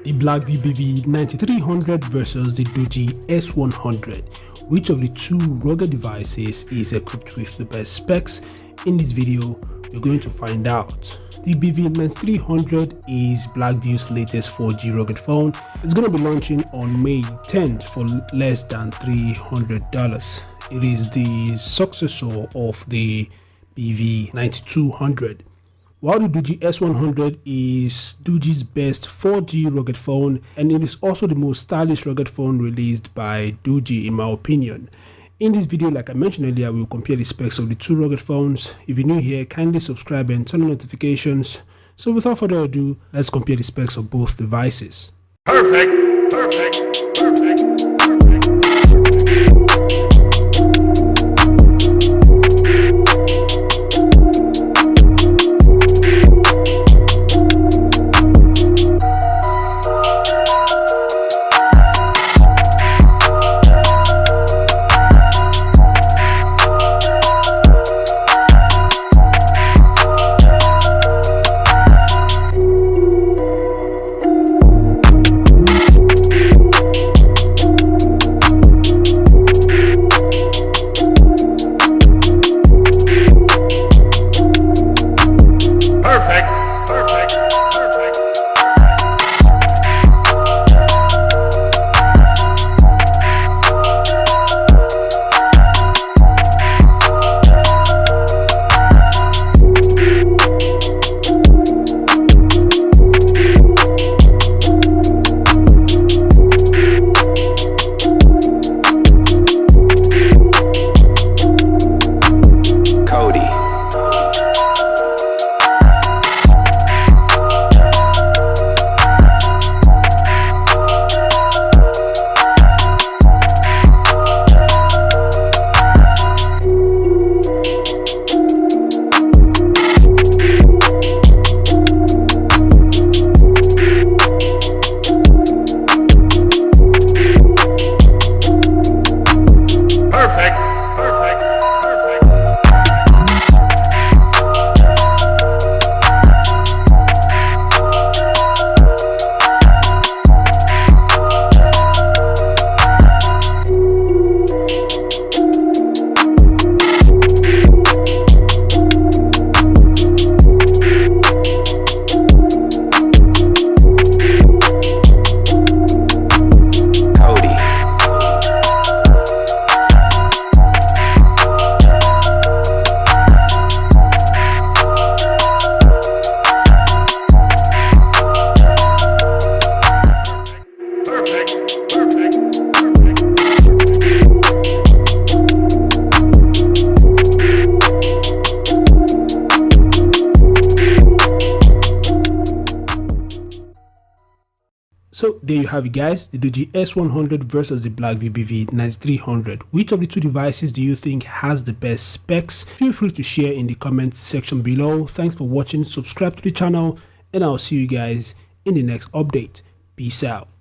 The Blackview BV9300 versus the Doogee S100. Which of the two rugged devices is equipped with the best specs? In this video, you're going to find out. The BV9300 is Blackview's latest 4G rugged phone. It's going to be launching on May 10th for less than $300. It is the successor of the BV9200. While the Doogee S100 is Doogee's best 4G rugged phone, and it is also the most stylish rugged phone released by Doogee in my opinion. In this video, like I mentioned earlier, we will compare the specs of the two rugged phones. If you're new here, kindly subscribe and turn on notifications. So without further ado, let's compare the specs of both devices. Perfect. So there you have it guys, the Doogee S100 versus the Blackview BV9300. Which of the two devices do you think has the best specs? Feel free to share in the comments section below. Thanks for watching, subscribe to the channel, and I'll see you guys in the next update. Peace out.